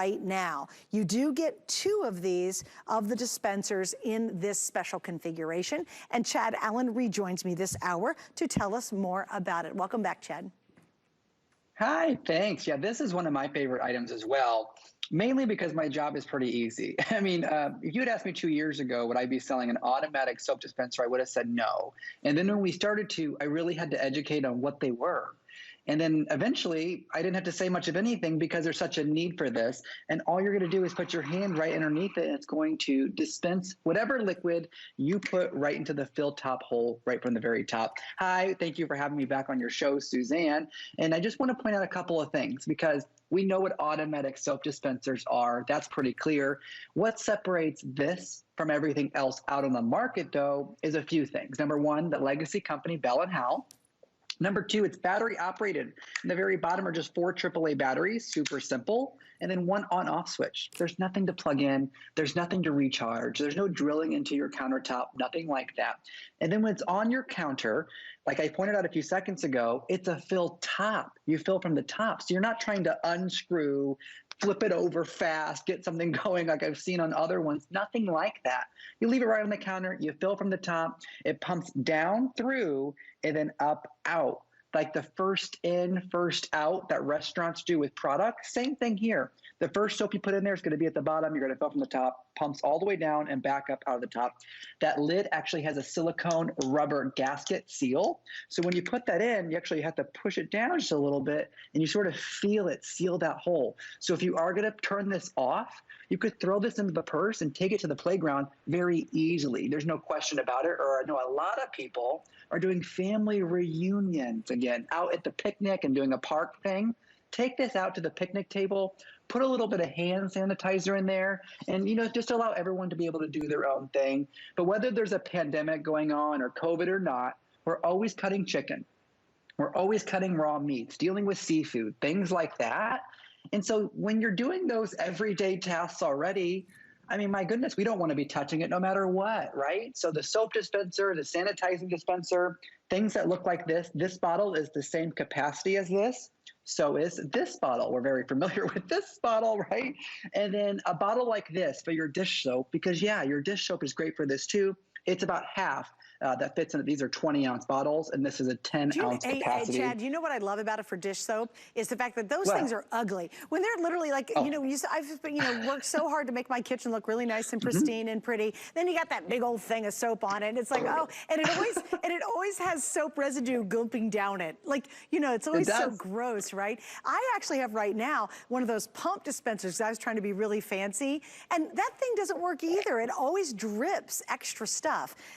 right now. You do get 2 of these of the dispensers in this special configuration. And Chad Allen rejoins me this hour to tell us more about it. Welcome back, Chad. Hi, thanks. Yeah, this is one of my favorite items as well, mainly because my job is pretty easy. I mean, if you had asked me 2 years ago, would I be selling an automatic soap dispenser, I would have said no. And then when we started to, I really had to educate on what they were. And then eventually, I didn't have to say much of anything because there's such a need for this. And all you're going to do is put your hand right underneath it, and it's going to dispense whatever liquid you put right into the fill top hole right from the very top. Hi, thank you for having me back on your show, Suzanne. And I just want to point out a couple of things because we know what automatic soap dispensers are. That's pretty clear. What separates this from everything else out on the market, though, is a few things. Number one, the legacy company, Bell and Howell. Number 2, it's battery operated. In the very bottom are just 4 AAA batteries, super simple, and then 1 on-off switch. There's nothing to plug in. There's nothing to recharge. There's no drilling into your countertop, nothing like that. And then when it's on your counter, like I pointed out a few seconds ago, it's a fill top. You fill from the top. So you're not trying to unscrew, flip it over fast, get something going like I've seen on other ones. Nothing like that. You leave it right on the counter, you fill from the top, it pumps down through and then up out. Like the first in, first out that restaurants do with product. Same thing here. The first soap you put in there is going to be at the bottom. You're going to fill from the top, pumps all the way down and back up out of the top. That lid actually has a silicone rubber gasket seal. So when you put that in, you actually have to push it down just a little bit and you sort of feel it seal that hole. So if you are going to turn this off, you could throw this into the purse and take it to the playground very easily. There's no question about it. Or I know a lot of people are doing family reunions again, out at the picnic and doing a park thing. Take this out to the picnic table, put a little bit of hand sanitizer in there, and just allow everyone to be able to do their own thing. But whether there's a pandemic going on or COVID or not, we're always cutting chicken. We're always cutting raw meats, dealing with seafood, things like that. And so when you're doing those everyday tasks already, I mean, my goodness, we don't want to be touching it no matter what, right? So the soap dispenser, the sanitizing dispenser, things that look like this bottle is the same capacity as this. So is this bottle. We're very familiar with this bottle, right? And then a bottle like this for your dish soap, because yeah, your dish soap is great for this too. It's about half that fits in it. These are 20-ounce bottles, and this is a 10-ounce capacity. Hey, Chad, do you know what I love about it for dish soap is the fact that those things are ugly. When they're literally like, I've worked so hard to make my kitchen look really nice and pristine and pretty. Then you got that big old thing of soap on it, and it's like, oh, and it always has soap residue gooping down it. Like, it's always so gross, right? I actually have right now one of those pump dispensers. I was trying to be really fancy, and that thing doesn't work either. It always drips extra stuff.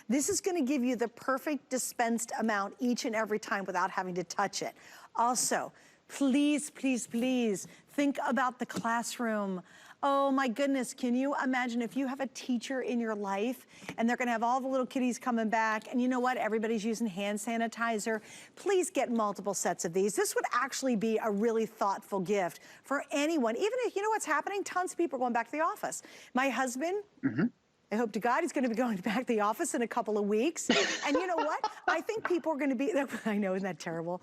This is going to give you the perfect dispensed amount each and every time without having to touch it. Also, please, please, please think about the classroom. Oh my goodness, can you imagine if you have a teacher in your life and they're gonna have all the little kiddies coming back, and you know what, everybody's using hand sanitizer. Please get multiple sets of these. This would actually be a really thoughtful gift for anyone. Even if, you know what's happening? Tons of people are going back to the office. My husband, I hope to God he's going to be going back to the office in a couple of weeks. And you know what? I think people are going to be, I know, isn't that terrible?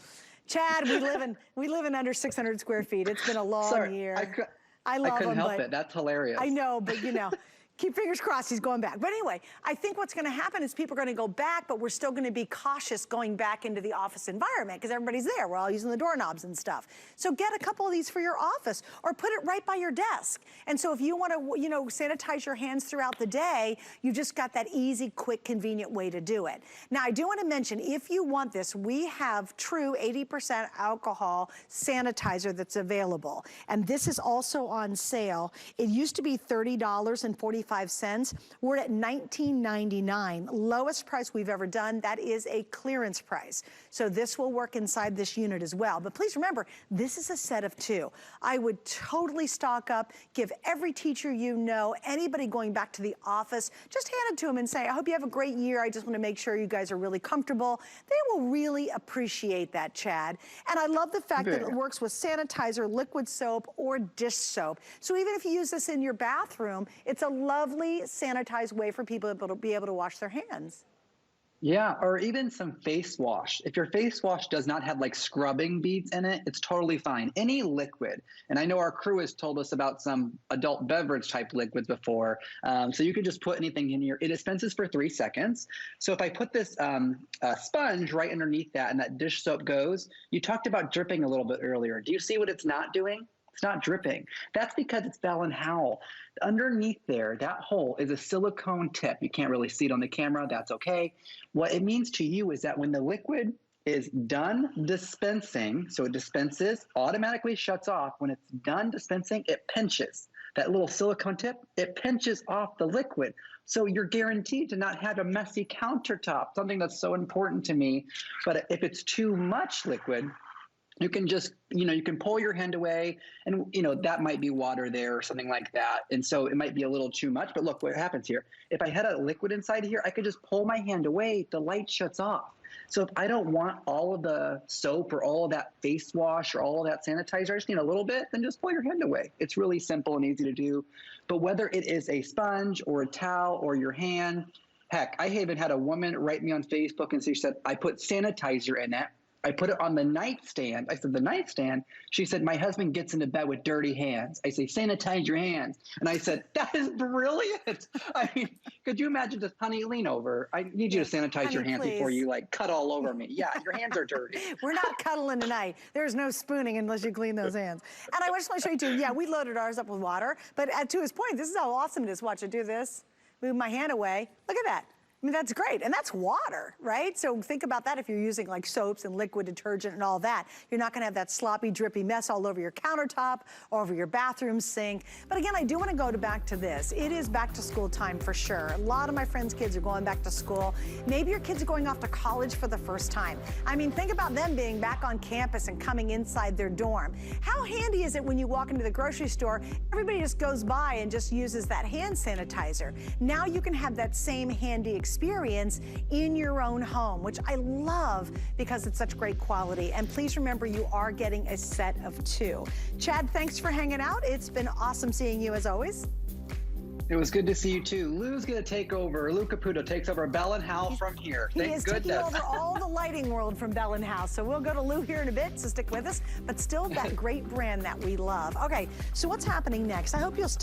Chad, we live in under 600 square feet. It's been a long year. I love him. I couldn't help it. That's hilarious. I know, but keep fingers crossed he's going back. But anyway, I think what's going to happen is people are going to go back, but we're still going to be cautious going back into the office environment because everybody's there. We're all using the doorknobs and stuff. So get a couple of these for your office or put it right by your desk. And so if you want to, sanitize your hands throughout the day, you just got that easy, quick, convenient way to do it. Now, I do want to mention, if you want this, we have true 80% alcohol sanitizer that's available. And this is also on sale. It used to be $30.45. We're at $19.99, lowest price we've ever done. That is a clearance price. So this will work inside this unit as well. But please remember, this is a set of 2. I would totally stock up, give every teacher anybody going back to the office, just hand it to them and say, I hope you have a great year. I just want to make sure you guys are really comfortable. They will really appreciate that, Chad. And I love the fact that it works with sanitizer, liquid soap, or dish soap. So even if you use this in your bathroom, it's a lovely sanitized way for people to be able to wash their hands. Yeah, or even some face wash. If your face wash does not have like scrubbing beads in it, it's totally fine. Any liquid, and I know our crew has told us about some adult beverage type liquids before. So you can just put anything in here. It dispenses for 3 seconds. So if I put this sponge right underneath that and that dish soap goes, you talked about dripping a little bit earlier. Do you see what it's not doing? It's not dripping. That's because it's Bell and Howell. Underneath there, that hole is a silicone tip. You can't really see it on the camera. That's okay. What it means to you is that when the liquid is done dispensing, so it dispenses, automatically shuts off. When it's done dispensing, it pinches. That little silicone tip, it pinches off the liquid. So you're guaranteed to not have a messy countertop, something that's so important to me. But if it's too much liquid, you can just, you can pull your hand away and, that might be water there or something like that. And so it might be a little too much, but look what happens here. If I had a liquid inside here, I could just pull my hand away, the light shuts off. So if I don't want all of the soap or all of that face wash or all of that sanitizer, I just need a little bit, then just pull your hand away. It's really simple and easy to do. But whether it is a sponge or a towel or your hand, heck, I even had a woman write me on Facebook and she said, I put sanitizer in it. I put it on the nightstand. I said, the nightstand? She said, my husband gets into bed with dirty hands. I say, sanitize your hands. And I said, that is brilliant. I mean, could you imagine just, honey, lean over. I need you to sanitize your hands before you cut all over me. Yeah, your hands are dirty. We're not cuddling tonight. There's no spooning unless you clean those hands. And I just want to show you too, yeah, we loaded ours up with water, but to his point, this is how awesome it is. Watch it do this. Move my hand away. Look at that. I mean, that's great, and that's water, right? So think about that if you're using like soaps and liquid detergent and all that. You're not gonna have that sloppy, drippy mess all over your countertop or over your bathroom sink. But again, I do wanna go back to this. It is back to school time for sure. A lot of my friends' kids are going back to school. Maybe your kids are going off to college for the first time. I mean, think about them being back on campus and coming inside their dorm. How handy is it when you walk into the grocery store, everybody just goes by and just uses that hand sanitizer. Now you can have that same handy experience in your own home, which I love because it's such great quality. And please remember, you are getting a set of 2. Chad, thanks for hanging out. It's been awesome seeing you as always. It was good to see you too. Lou's going to take over. Lou Caputo takes over Bell and Howell from here. He is taking over all the lighting world from Bell and Howell. So we'll go to Lou here in a bit, so stick with us. But still that great brand that we love. Okay, so what's happening next? I hope you'll stick